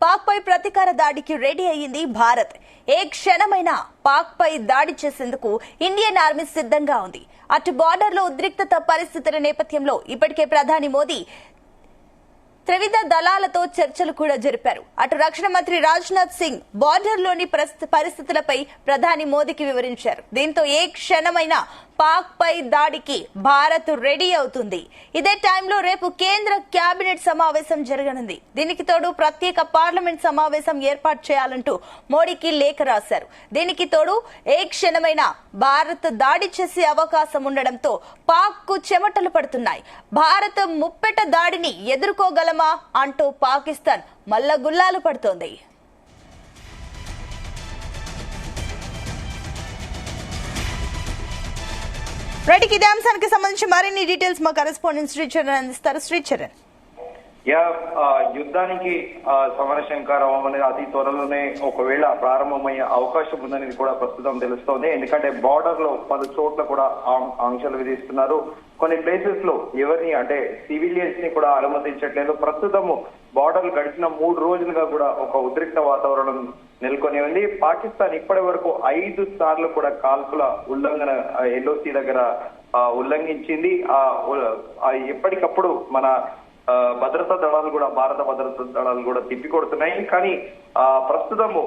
పాక్ పై ప్రతీకార దాడికి రెడీ అయ్యింది భారత్. ఏ క్షణమైనా పాక్ పై దాడి చేసేందుకు ఇండియన్ ఆర్మీ సిద్ధంగా ఉంది. అటు బార్డర్ లో ఉద్రిక్తత పరిస్థితుల నేపథ్యంలో ఇప్పటికే ప్రధాని మోదీ త్రివిధ దళాలతో చర్చలు కూడా జరిపారు. అటు రక్షణ మంత్రి రాజ్నాథ్ సింగ్ బార్డర్ లోని పరిస్థితులపై ప్రధాని మోదీకి వివరించారు. దీంతో ఏ క్షణమైనా పాక్ పై దాడికి భారత్ రెడీ అవుతుంది. ఇదే టైంలో రేపు కేంద్ర కేబినెట్ సమావేశం జరగనుంది. దీనికి తోడు ప్రత్యేక పార్లమెంట్ సమావేశం ఏర్పాటు చేయాలంటూ మోడీకి లేఖ రాశారు. దీనికి తోడు ఏ క్షణమైనా భారత్ దాడి చేసే అవకాశం ఉండడంతో పాక్ కు చెమటలు పడుతున్నాయి. భారత్ ముప్పెట దాడిని ఎదుర్కోగలమా అంటూ పాకిస్తాన్ మల్లగుల్లాలు పడుతోంది. రైట్, ఇదే అంశానికి సంబంధించి మరిన్ని డీటెయిల్స్ మా కరెస్పాండెంట్ శ్రీచరణ్ అందిస్తారు. శ్రీచరణ్, యుద్ధానికి సమర శంకారం అనేది అతి త్వరలోనే ఒకవేళ ప్రారంభమయ్యే అవకాశం ఉందనేది కూడా ప్రస్తుతం తెలుస్తోంది. ఎందుకంటే బార్డర్ లో పలు చోట్ల కూడా ఆంక్షలు విధిస్తున్నారు. కొన్ని ప్లేసెస్ లో ఎవరిని అంటే సివిలియన్స్ ని కూడా అనుమతించట్లేదు. ప్రస్తుతము బార్డర్లు గడిచిన 3 రోజులుగా కూడా ఒక ఉద్రిక్త వాతావరణం నెలకొని ఉంది. పాకిస్తాన్ ఇప్పటి వరకు 5 సార్లు కూడా కాల్పుల ఉల్లంఘన ఎల్ఓసి దగ్గర ఉల్లంఘించింది. ఎప్పటికప్పుడు మన భద్రతా దళాలు కూడా భారత భద్రతా దళాలు కూడా తిప్పికొడుతున్నాయి. కానీ ప్రస్తుతము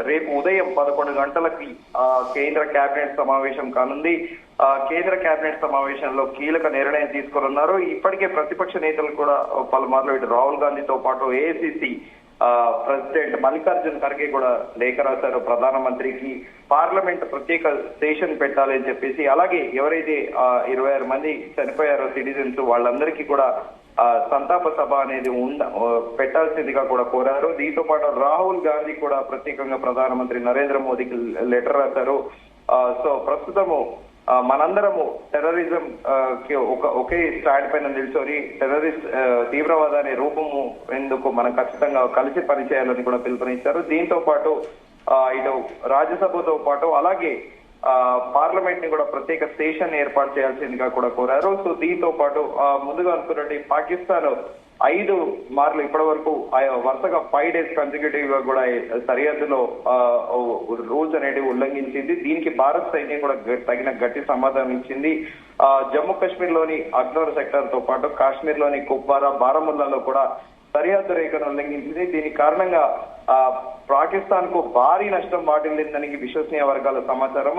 రేపు ఉదయం 11 గంటలకి కేంద్ర కేబినెట్ సమావేశం కానుంది. కేంద్ర కేబినెట్ సమావేశంలో కీలక నిర్ణయం తీసుకున్నారు. ఇప్పటికే ప్రతిపక్ష నేతలు కూడా పలుమార్లు ఇటు రాహుల్ గాంధీతో పాటు ఏఐసిసి ప్రెసిడెంట్ మల్లికార్జున్ ఖర్గే కూడా లేఖ రాశారు ప్రధానమంత్రికి. పార్లమెంట్ ప్రత్యేక సెషన్ పెట్టాలి అని చెప్పేసి, అలాగే ఎవరైతే 26 మంది చనిపోయారో సిటిజన్స్ వాళ్ళందరికీ కూడా సంతాప సభ అనేది పెట్టాల్సిందిగా కూడా కోరారు. దీంతో పాటు రాహుల్ గాంధీ కూడా ప్రత్యేకంగా ప్రధానమంత్రి నరేంద్ర మోదీకి లెటర్ రాశారు. సో ప్రస్తుతము మనందరము టెర్రరిజం కి ఒకే స్టాండ్ పైన నిల్చొని టెర్రరిస్ట్ తీవ్రవాదాన్ని రూపము ఎందుకు మనం ఖచ్చితంగా కలిసి పనిచేయాలని కూడా పిలుపునిచ్చారు. దీంతో పాటు ఇటు రాజ్యసభతో పాటు అలాగే పార్లమెంట్ ని కూడా ప్రత్యేక సెషన్ ఏర్పాటు చేయాల్సిందిగా కూడా కోరారు. సో దీంతో పాటు ముందుగా అనుకున్నట్టు పాకిస్తాన్ 5 మార్లు ఇప్పటి వరకు వరుసగా 5 days కన్సిక్యూటివ్ గా కూడా సరిహద్దులో రూల్స్ అనేటివి ఉల్లంఘించింది. దీనికి భారత్ సైన్యం కూడా తగిన గట్టి సమాధానం ఇచ్చింది. జమ్మూ కాశ్మీర్ లోని అగ్నూర్ సెక్టర్ తో పాటు కాశ్మీర్ లోని కుప్వారా, బారాముల్లాలో కూడా సరిహద్దు రేఖను ఉల్లంఘించింది. దీని కారణంగా పాకిస్తాన్ కు భారీ నష్టం వాటిల్లిందని విశ్వసనీయ వర్గాల సమాచారం.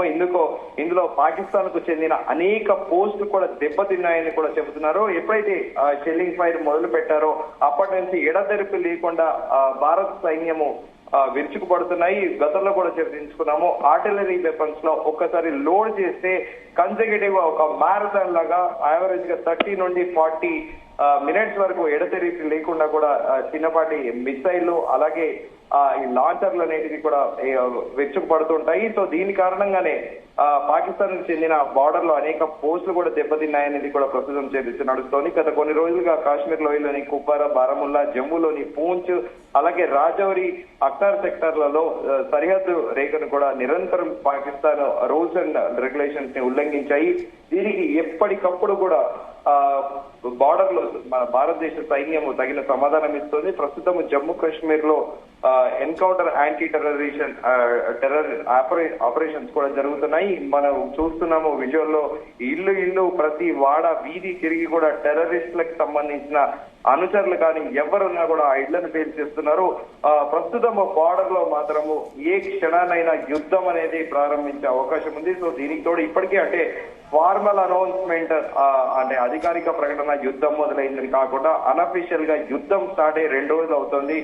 ఇందులో పాకిస్తాన్ కు చెందిన అనేక పోస్టులు కూడా దెబ్బతిన్నాయని కూడా చెబుతున్నారు. ఎప్పుడైతే షెల్లింగ్ ఫైర్ మొదలు పెట్టారో అప్పటి నుంచి ఎడతెరిపి లేకుండా భారత సైన్యము విరుచుకుపడుతున్నాయి. గతంలో కూడా చర్చించుకున్నాము. ఆర్టిలరీ వెపన్స్ లో ఒక్కసారి లోడ్ చేస్తే కన్సెక్యూటివ్ ఒక మ్యారథాన్ లాగా యావరేజ్ గా 30 నుండి 40 మినిట్స్ వరకు ఎడతెరిపి లేకుండా కూడా చిన్నపాటి మిసైళ్లు అలాగే ఈ లాంచర్లు అనేటివి కూడా వెచ్చుకుపడుతుంటాయి. సో దీని కారణంగానే పాకిస్తాన్ కు చెందిన బార్డర్ లో అనేక పోస్టులు కూడా దెబ్బతిన్నాయనేది కూడా ప్రస్తుతం నడుస్తోంది. గత కొన్ని రోజులుగా కాశ్మీర్ లోయలోని కుప్వారా, బారాముల్లా, జమ్మూలోని పూంచ్ అలాగే రాజౌరి, అక్తార్ సెక్టర్లలో సరిహద్దు రేఖను కూడా నిరంతరం పాకిస్తాన్ రూల్స్ అండ్ రెగ్యులేషన్స్ ని ఉల్లంఘించాయి. దీనికి ఎప్పటికప్పుడు కూడా బార్డర్ లో మన భారతదేశ సైన్యము తగిన సమాధానం ఇస్తుంది. ప్రస్తుతం జమ్మూ కాశ్మీర్ లో ఎన్కౌంటర్ యాంటీ టెర్రర్ ఆపరేషన్స్ కూడా జరుగుతున్నాయి. మనం చూస్తున్నాము విజువల్లో ఇల్లు ప్రతి వాడ వీధి తిరిగి కూడా టెర్రరిస్టులకు సంబంధించిన అనుచరులు కానీ ఎవరున్నా కూడా ఆ ఇళ్లను పేల్చేస్తున్నారు. ప్రస్తుతం బార్డర్ లో మాత్రము ఏ క్షణానైనా యుద్ధం అనేది ప్రారంభించే అవకాశం ఉంది. సో దీనికి తోడు ఇప్పటికీ అంటే ఫార్మల్ అనౌన్స్మెంట్ అంటే అధికారిక ప్రకటన యుద్ధం మొదలైందని కాకుండా అన్అఫీషియల్ గా యుద్ధం స్టార్ట్ అయ్యి 2 రోజులు అవుతుంది.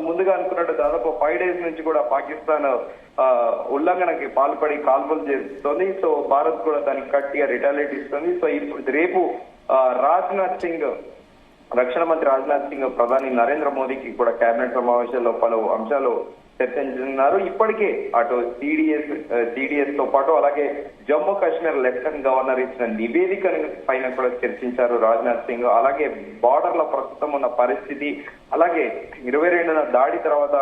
ముందుగా అనుకున్నట్టు దాదాపు 5 days నుంచి కూడా పాకిస్తాన్ ఉల్లంఘనకి పాల్పడి కాల్పులు చేస్తుంది. సో భారత్ కూడా దానికి గట్టిగా రిటాలియేట్ ఇస్తుంది. సో ఇప్పుడు రేపు రాజ్నాథ్ సింగ్ రక్షణ మంత్రి రాజ్నాథ్ సింగ్ ప్రధాని నరేంద్ర మోదీకి కూడా కేబినెట్ సమావేశంలో పలు అంశాలు చర్చించనున్నారు. ఇప్పటికే అటు సిడిఎస్ తో పాటు అలాగే జమ్మూ కాశ్మీర్ లెఫ్టినెంట్ గవర్నర్ ఇచ్చిన నివేదిక పైన కూడా చర్చించారు రాజ్నాథ్ సింగ్. అలాగే బార్డర్ లో ప్రస్తుతం ఉన్న పరిస్థితి, అలాగే 22న దాడి తర్వాత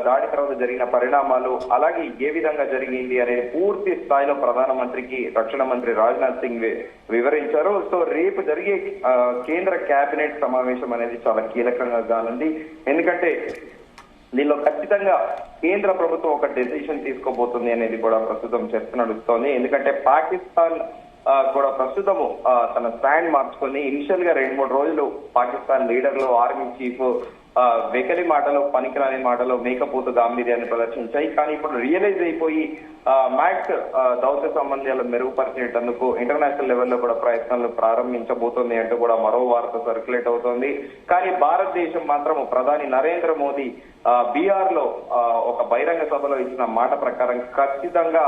దాడి తర్వాత జరిగిన పరిణామాలు అలాగే ఏ విధంగా జరిగింది అనేది పూర్తి స్థాయిలో ప్రధానమంత్రికి రక్షణ మంత్రి రాజ్నాథ్ సింగ్ వివరించారు. సో రేపు జరిగే కేంద్ర కేబినెట్ సమావేశం అనేది చాలా కీలకంగా కానుంది. ఎందుకంటే దీనిలో ఖచ్చితంగా కేంద్ర ప్రభుత్వం ఒక డెసిషన్ తీసుకోబోతుంది అనేది కూడా ప్రస్తుతం చర్చ నడుస్తోంది. ఎందుకంటే పాకిస్తాన్ కూడా ప్రస్తుతము తన స్టాండ్ మార్చుకొని ఇనిషియల్ గా 2-3 రోజులు పాకిస్తాన్ లీడర్లు ఆర్మీ చీఫ్ వెకలి మాటలు పనికిరాని మాటలు మేకపోతు గాంభీర్యాన్ని ప్రదర్శించాయి. కానీ ఇప్పుడు రియలైజ్ అయిపోయి మ్యాక్స్ దౌత్య సంబంధాలు మెరుగుపరిచేటందుకు ఇంటర్నేషనల్ లెవెల్లో కూడా ప్రయత్నాలు ప్రారంభించబోతోంది అంటూ కూడా మరో వార్త సర్క్యులేట్ అవుతోంది. కానీ భారతదేశం మాత్రం ప్రధాని నరేంద్ర మోదీ బీహార్ లో ఒక బహిరంగ సభలో ఇచ్చిన మాట ప్రకారం ఖచ్చితంగా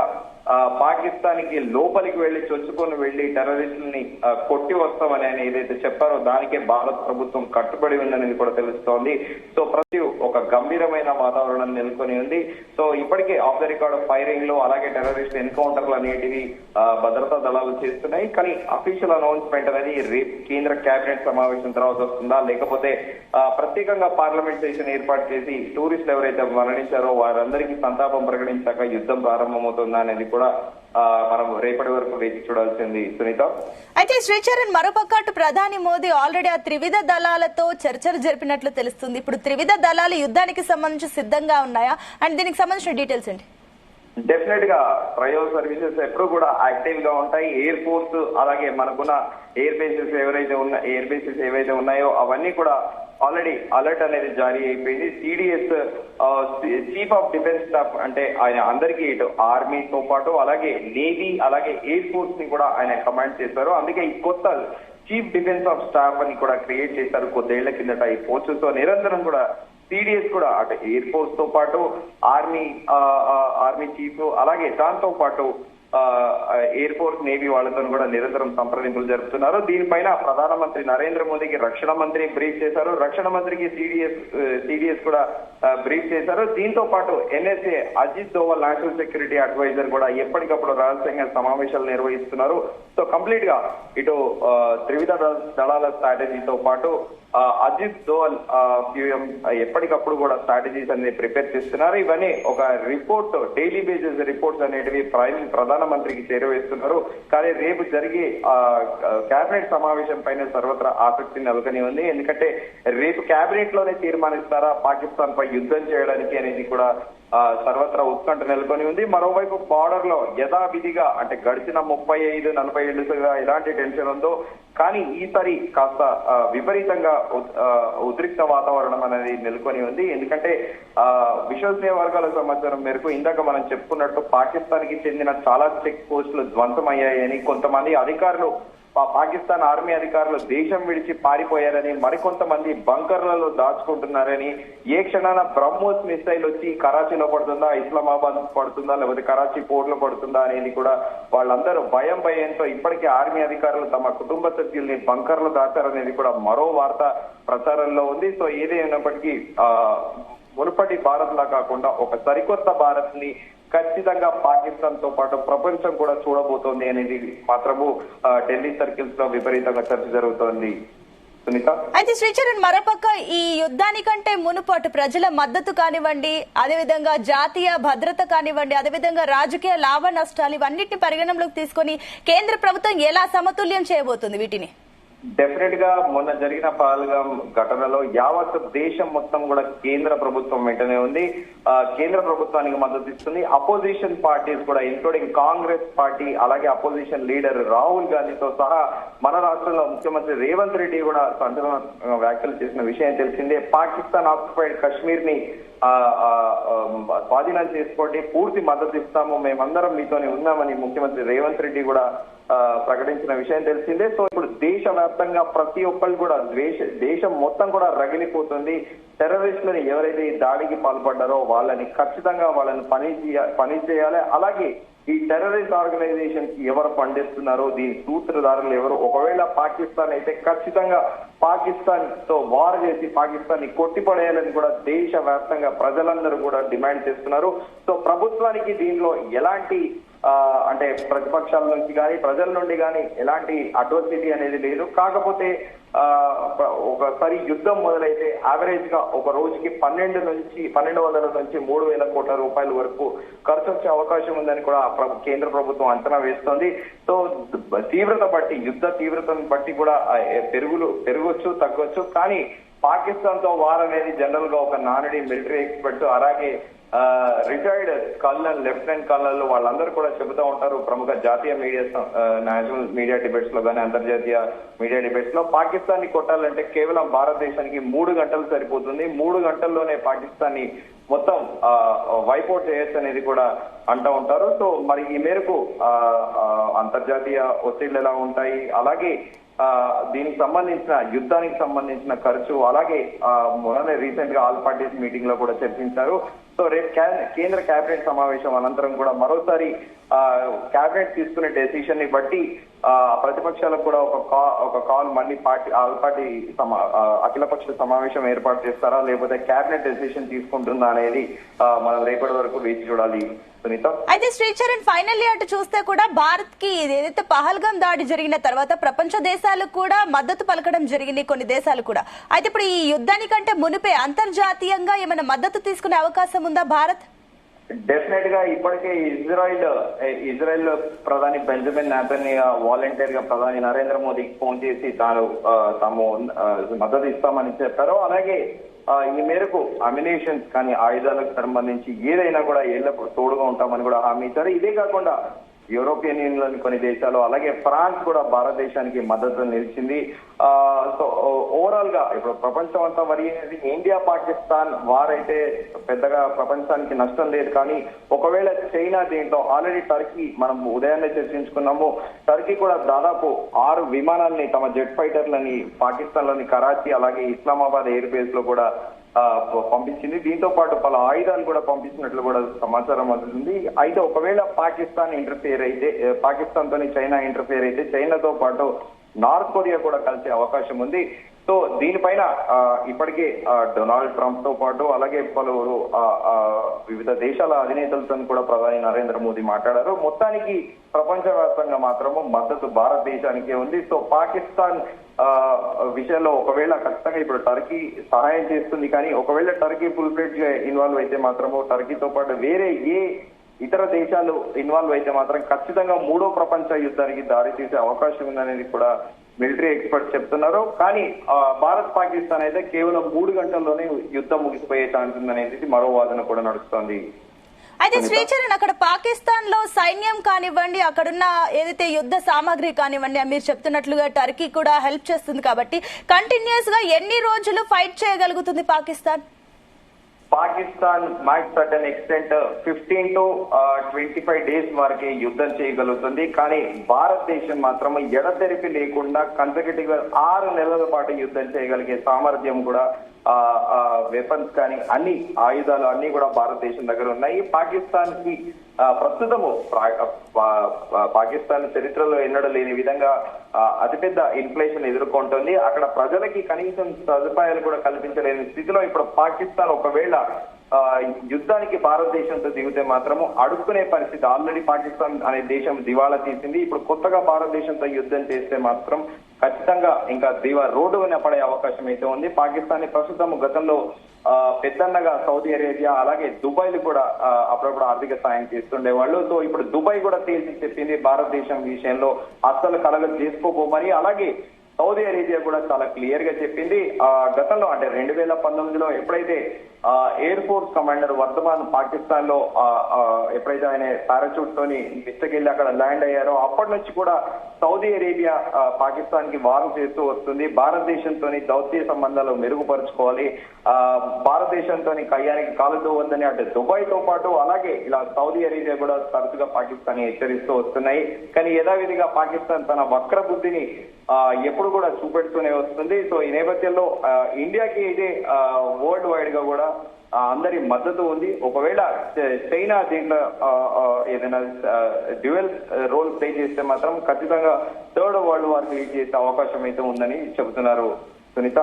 పాకిస్తాన్ కి లోపలికి వెళ్లి చొచ్చుకొని వెళ్లి టెర్రరిస్టుల్ని కొట్టి వస్తామని ఆయన ఏదైతే చెప్పారో దానికే భారత ప్రభుత్వం కట్టుబడి ఉందనేది కూడా తెలుస్తోంది. సో ప్రతి ఒక గంభీరమైన వాతావరణం నెలకొని ఉంది. సో ఇప్పటికే ఆఫ్ ద రికార్డ్ ఫైరింగ్ లో అలాగే టెర్రరిస్ట్ ఎన్కౌంటర్లు అనేటివి భద్రతా దళాలు చేస్తున్నాయి. కానీ అఫీషియల్ అనౌన్స్మెంట్ అనేది రేపు కేంద్ర కేబినెట్ సమావేశం తర్వాత వస్తుందా, లేకపోతే ప్రత్యేకంగా పార్లమెంట్ సెషన్ ఏర్పాటు చేసి టూరిస్టులు ఎవరైతే మరణించారో వారందరికీ సంతాపం ప్రకటించాక యుద్ధం ప్రారంభమవుతుందా అనేది కూడా మనం రేపటి వరకు వేచి చూడాల్సింది. సునీత, అయితే శ్రీచరణ్, మరోపక్క అటు ప్రధాని మోదీ ఆల్రెడీ ఆ త్రివిధ దళాలతో చర్చలు జరిపినట్లు తెలుస్తుంది. ఇప్పుడు త్రివిధ దళాలు యుద్ధానికి సంబంధించి సిద్ధంగా ఉన్నాయా? అండ్ దీనికి సంబంధించిన డీటెయిల్స్ ఏంటి? డెఫినెట్ గా ట్రయో సర్వీసెస్ ఎప్పుడు కూడా యాక్టివ్ గా ఉంటాయి. ఎయిర్ ఫోర్స్ అలాగే మనకున్న ఎయిర్ బేసెస్ ఏవైతే ఉన్నాయో అవన్నీ కూడా ఆల్రెడీ అలర్ట్ అనేది జారీ అయిపోయింది. CDS chief of defence staff అంటే ఆయన అందరికీ ఇటు ఆర్మీతో పాటు అలాగే నేవీ అలాగే ఎయిర్ ఫోర్స్ ని కూడా ఆయన కమాండ్ చేశారు. అందుకే ఈ కొత్త చీఫ్ డిఫెన్స్ ఆఫ్ స్టాఫ్ అని కూడా క్రియేట్ చేశారు కొద్దేళ్ల కిందట ఈ పోస్ట్. సో నిరంతరం కూడా సిడిఎస్ కూడా అటు ఎయిర్ ఫోర్స్ తో పాటు ఆర్మీ చీఫ్ అలాగే దాంతో పాటు ఎయిర్ ఫోర్స్ నేవీ వాళ్ళతో కూడా నిరంతరం సంప్రదింపులు జరుపుతున్నారు. దీనిపైన ప్రధానమంత్రి నరేంద్ర మోదీకి రక్షణ మంత్రి బ్రీఫ్ చేశారు. రక్షణ మంత్రికి సిడిఎస్ కూడా బ్రీఫ్ చేశారు. దీంతో పాటు NSA Ajit Doval national security adviser కూడా ఎప్పటికప్పుడు రహస్యంగా సమావేశాలు నిర్వహిస్తున్నారు. సో కంప్లీట్ గా ఇటు త్రివిధ దళాల స్ట్రాటజీతో పాటు అజిత్ దోవల్ ఎప్పటికప్పుడు కూడా స్ట్రాటజీస్ అనేది ప్రిపేర్ చేస్తున్నారు. ఇవన్నీ ఒక రిపోర్ట్ డైలీ బేసిస్ రిపోర్ట్స్ అనేటివి ప్రధానమంత్రికి చేరవేస్తున్నారు. కానీ రేపు జరిగే కేబినెట్ సమావేశం పైన సర్వత్రా ఆసక్తి నెలకొని ఉంది. ఎందుకంటే రేపు కేబినెట్ లోనే తీర్మానిస్తారా పాకిస్తాన్ పై యుద్ధం చేయడానికి అనేది కూడా సర్వత్రా ఉత్కంఠ నెలకొని ఉంది. మరోవైపు బార్డర్ లో యథావిధిగా అంటే గడిచిన 35-40 ఏళ్లుగా ఎలాంటి టెన్షన్ ఉందో కానీ ఈసారి కాస్త విపరీతంగా ఉద్రిక్త వాతావరణం అనేది నెలకొని ఉంది. ఎందుకంటే విశ్వసనీయ వర్గాల సమాచారం మేరకు ఇందాక మనం చెప్పుకున్నట్టు పాకిస్తాన్ కి చెందిన చాలా చెక్ పోస్టులు ధ్వంసమయ్యాయని, కొంతమంది అధికారులు పాకిస్తాన్ ఆర్మీ అధికారులు దేశం విడిచి పారిపోయారని, మరికొంతమంది బంకర్లలో దాచుకుంటున్నారని, ఏ క్షణాన బ్రహ్మోస్ మిసైల్ వచ్చి కరాచీలో పడుతుందా, ఇస్లామాబాద్ పడుతుందా, లేకపోతే కరాచీ పోర్ట్ లో పడుతుందా అనేది కూడా వాళ్ళందరూ భయంతో ఇప్పటికే ఆర్మీ అధికారులు తమ కుటుంబ సభ్యుల్ని బంకర్లు దాచారనేది కూడా మరో వార్త ప్రచారంలో ఉంది. సో ఏదైనప్పటికీ మునుపటి భారత్ లా కాకుండా ఒక సరికొత్త భారత్ ని ఖచ్చితంగా పాకిస్తాన్ తో పాటు ప్రపంచం కూడా చూడబోతోంది అనేది మాత్రము ఢిల్లీ సర్కిల్స్ లో విపరీతంగా చర్చ జరుగుతోంది. సునీత, అయితే శ్రీచరణ్, మరోపక్క ఈ యుద్ధానికంటే మునుపటి ప్రజల మద్దతు కానివ్వండి, అదేవిధంగా జాతీయ భద్రత కానివ్వండి, అదేవిధంగా రాజకీయ లాభ నష్టాలు ఇవన్నిటిని పరిగణనలోకి తీసుకొని కేంద్ర ప్రభుత్వం ఎలా సమతుల్యం చేయబోతుంది వీటిని? డెఫినెట్ గా మొన్న జరిగిన పహల్గాం ఘటనలో యావత్ దేశం మొత్తం కూడా కేంద్ర ప్రభుత్వం వెంటనే ఉంది. కేంద్ర ప్రభుత్వానికి మద్దతు ఇస్తుంది. అపోజిషన్ పార్టీస్ కూడా ఇంక్లూడింగ్ కాంగ్రెస్ పార్టీ అలాగే అపోజిషన్ లీడర్ రాహుల్ గాంధీతో సహా మన రాష్ట్రంలో ముఖ్యమంత్రి రేవంత్ రెడ్డి కూడా సంచలన వ్యాఖ్యలు చేసిన విషయం తెలిసిందే. పాకిస్తాన్ ఆక్యుపైడ్ కశ్మీర్ ని స్వాధీనం చేసుకోండి, పూర్తి మద్దతు ఇస్తాము, మేమందరం మీతోనే ఉన్నామని ముఖ్యమంత్రి రేవంత్ రెడ్డి కూడా ప్రకటించిన విషయం తెలిసిందే. సో ఇప్పుడు దేశవ్యాప్తంగా ప్రతి ఒక్కళ్ళు కూడా దేశం మొత్తం కూడా రగిలిపోతుంది. టెర్రరిస్టులని ఎవరైతే ఈ దాడికి పాల్పడ్డారో వాళ్ళని ఖచ్చితంగా పని చేయాలి. అలాగే ఈ టెర్రరిస్ట్ ఆర్గనైజేషన్ కి ఎవరు పండిస్తున్నారో దీని సూత్రధారులు ఎవరు, ఒకవేళ పాకిస్తాన్ అయితే ఖచ్చితంగా పాకిస్తాన్ తో వార్ చేసి పాకిస్తాన్ ని కొట్టిపడేయాలని కూడా దేశవ్యాప్తంగా ప్రజలందరూ కూడా డిమాండ్ చేస్తున్నారు. సో ప్రభుత్వానికి దీనిలో ఎలాంటి అంటే ప్రతిపక్షాల నుంచి కానీ ప్రజల నుండి కానీ ఎలాంటి అడ్వర్సిటీ అనేది లేదు. కాకపోతే ఒకసారి యుద్ధం మొదలైతే యావరేజ్ గా ఒక రోజుకి 1200 నుంచి 3,000 కోట్ల రూపాయల వరకు ఖర్చు వచ్చే అవకాశం ఉందని కూడా కేంద్ర ప్రభుత్వం అంచనా వేస్తోంది. సో తీవ్రత బట్టి యుద్ధ తీవ్రతను బట్టి కూడా పెరగొచ్చు తగ్గొచ్చు. కానీ పాకిస్తాన్ తో వార్ అనేది జనరల్ గా ఒక నానుడి మిలిటరీ ఎక్స్పర్ట్స్ అలాగే రిటైర్డ్ కల్నల్ లెఫ్టినెంట్ కల్నల్ వాళ్ళందరూ కూడా చెబుతూ ఉంటారు. ప్రముఖ జాతీయ మీడియా నేషనల్ మీడియా డిబేట్స్ లో కానీ అంతర్జాతీయ మీడియా డిబేట్స్ లో పాకిస్తాన్ ని కొట్టాలంటే కేవలం భారతదేశానికి 3 గంటలు సరిపోతుంది. 3 గంటల్లోనే పాకిస్తాన్ ని మొత్తం వైపౌట్ చేయొచ్చు అనేది కూడా అంటూ ఉంటారు. సో మరి ఈ మేరకు అంతర్జాతీయ ఒత్తిళ్లు ఎలా ఉంటాయి, అలాగే దీనికి సంబంధించిన యుద్ధానికి సంబంధించిన ఖర్చు, అలాగే మొన్న రీసెంట్ గా ఆల్ పార్టీస్ మీటింగ్ లో కూడా చర్చించారు. సో రేపు కేంద్ర కేబినెట్ సమావేశం అనంతరం కూడా మరోసారి కేబినెట్ తీసుకునే డెసిషన్ ని బట్టి ప్రతిపక్షాలకు కూడా ఒక కాల్ మళ్ళీ ఆల్ పార్టీ అఖిలపక్ష సమావేశం ఏర్పాటు చేస్తారా లేకపోతే కేబినెట్ డెసిషన్ తీసుకుంటుందా అనేది మనం రేపటి వరకు వేచి చూడాలి. సునీత, అయితే శ్రీచరణ్ ఫైనల్లీ అటు చూస్తే కూడా భారత్ కి ఏదైతే పహల్గాం దాడి జరిగిన తర్వాత ప్రపంచ దేశాలకు కూడా మద్దతు పలకడం జరిగింది, కొన్ని దేశాలు కూడా. అయితే ఇప్పుడు ఈ యుద్ధానికంటే మునిపే అంతర్జాతీయంగా ఏమైనా మద్దతు తీసుకునే అవకాశం ఉందా భారత్? డెఫినెట్ గా ఇప్పటికే ఇజ్రాయెల్ ప్రధాని బెంజమిన్ నెతన్యాహు వాలంటీర్ గా ప్రధాని నరేంద్ర మోదీకి ఫోన్ చేసి తాము మద్దతు ఇస్తామని చెప్పారు. అలాగే ఈ మేరకు అమ్యునిషన్స్ కానీ ఆయుధాలకు సంబంధించి ఏదైనా కూడా ఎల్లప్పుడు తోడుగా ఉంటామని కూడా హామీ ఇచ్చారు. ఇదే కాకుండా యూరోపియన్ యూనియన్ లోని కొన్ని దేశాలు అలాగే ఫ్రాన్స్ కూడా భారతదేశానికి మద్దతు నిలిచింది. సో ఓవరాల్ గా ఇప్పుడు ప్రపంచం అంతా మరి ఇండియా పాకిస్తాన్ వార్ అయితే పెద్దగా ప్రపంచానికి నష్టం లేదు. కానీ ఒకవేళ చైనా దీంట్లో ఆల్రెడీ టర్కీ మనం ఉదయాన్నే చర్చించుకున్నాము, టర్కీ కూడా దాదాపు 6 విమానాల్ని తమ జెట్ ఫైటర్లని పాకిస్తాన్ లోని కరాచీ అలాగే ఇస్లామాబాద్ ఎయిర్ బేస్ లో కూడా పంపించింది. దీంతో పాటు పలు ఆయుధాలు కూడా పంపించినట్లు కూడా సమాచారం అందుతుంది. అయితే ఒకవేళ పాకిస్తాన్ తోని చైనా ఇంటర్ఫియర్ అయితే చైనాతో పాటు నార్త్ కొరియా కూడా కలిసే అవకాశం ఉంది. సో దీనిపైన ఇప్పటికే డొనాల్డ్ ట్రంప్ తో పాటు అలాగే పలువురు వివిధ దేశాల అధినేతలతో కూడా ప్రధాని నరేంద్ర మోదీ మాట్లాడారు. మొత్తానికి ప్రపంచవ్యాప్తంగా మాత్రము మద్దతు భారతదేశానికే ఉంది. సో పాకిస్తాన్ విషయంలో ఒకవేళ ఖచ్చితంగా ఇప్పుడు టర్కీ సహాయం చేస్తుంది. కానీ ఒకవేళ టర్కీ ఫుల్ ఫ్లెడ్జ్ గా ఇన్వాల్వ్ అయితే మాత్రము టర్కీతో పాటు వేరే ఏ ఇతర దేశాలు ఇన్వాల్వ్ అయితే మాత్రం ఖచ్చితంగా 3వ ప్రపంచ యుద్ధానికి దారి తీసే అవకాశం ఉందనేది కూడా మిలిటరీ ఎక్స్పర్ట్స్ చెప్తున్నారు. కానీ భారత్ పాకిస్తాన్ అయితే కేవలం 3 గంటల్లోనే యుద్ధం ముగిసిపోయే ఛాన్స్ ఉందనేది మరో వాదన కూడా నడుస్తోంది. అయితే శ్రీచరణ్, అక్కడ పాకిస్తాన్ లో సైన్యం కానివ్వండి, అక్కడున్న ఏదైతే యుద్ధ సామాగ్రి కానివ్వండి, మీరు చెప్తున్నట్లుగా టర్కీ కూడా హెల్ప్ చేస్తుంది కాబట్టి కంటిన్యూస్ గా ఎన్ని రోజులు ఫైట్ చేయగలుగుతుంది Pakistan? Pakistan might certain extent 15 to 25 days వరకే యుద్ధం చేయగలుగుతుంది. కానీ భారతదేశం మాత్రం ఎడతెరిపి లేకుండా కన్సర్వేటివ్ గా 6 నెలల పాటు యుద్ధం చేయగలిగే సామర్థ్యం కూడా వెపన్స్ కానీ అన్ని ఆయుధాలు అన్ని కూడా భారతదేశం దగ్గర ఉన్నాయి. పాకిస్తాన్ కి ప్రస్తుతము పాకిస్తాన్ చరిత్రలో ఎన్నడూ లేని విధంగా అతిపెద్ద ఇన్ఫ్లేషన్ ఎదుర్కొంటుంది. అక్కడ ప్రజలకి కనీసం సదుపాయాలు కూడా కల్పించలేని స్థితిలో ఇప్పుడు పాకిస్తాన్ ఒకవేళ యుద్ధానికి భారతదేశంతో దిగితే మాత్రము అడుక్కునే పరిస్థితి. ఆల్రెడీ పాకిస్తాన్ అనే దేశం దివాళా తీసింది. ఇప్పుడు కొత్తగా భారతదేశంతో యుద్ధం చేస్తే మాత్రం ఖచ్చితంగా ఇంకా రోడ్డు మీద పడే అవకాశం అయితే ఉంది. పాకిస్తాన్ ప్రస్తుతం గతంలో పెద్దన్నగా సౌదీ అరేబియా అలాగే దుబాయ్ కూడా అప్పుడప్పుడు ఆర్థిక సాయం చేస్తుండేవాళ్ళు. సో ఇప్పుడు దుబాయ్ కూడా తేల్చి చెప్పింది భారతదేశం విషయంలో అస్సలు కలగలు చేసుకోబోమని. అలాగే సౌదీ అరేబియా కూడా చాలా క్లియర్ గా చెప్పింది. గతంలో అంటే 2019లో ఎప్పుడైతే air force commander Varthaman Pakistan లో ఎప్పుడైతే ఆయన పారాచూట్ తోని మిస్టకెళ్ళి అక్కడ ల్యాండ్ అయ్యారో అప్పటి నుంచి కూడా సౌదీ అరేబియా పాకిస్తాన్ కి వార్న్ చేస్తూ వస్తుంది. భారతదేశంతో దౌత్య సంబంధాలు మెరుగుపరుచుకోవాలి, భారతదేశంతో కయ్యానికి కాలుతూ వద్దని అంటే దుబాయ్ తో పాటు అలాగే ఇలా సౌదీ అరేబియా కూడా తరచుగా పాకిస్తాన్ హెచ్చరిస్తూ వస్తున్నాయి. కానీ యథావిధిగా పాకిస్తాన్ తన వక్ర బుద్ధిని ఎప్పుడు కూడా చూపెడుతూనే వస్తుంది. సో ఈ నేపథ్యంలో ఇండియాకి అయితే వరల్డ్ వైడ్ గా కూడా అందరి మద్దతు ఉంది. ఒకవేళ చైనా దీంట్లో ఏదైనా డ్యూయల్ రోల్ ప్లే చేస్తే మాత్రం ఖచ్చితంగా థర్డ్ వరల్డ్ వార్ లీడ్ చేసే అవకాశం అయితే ఉందని చెబుతున్నారు. సునీత.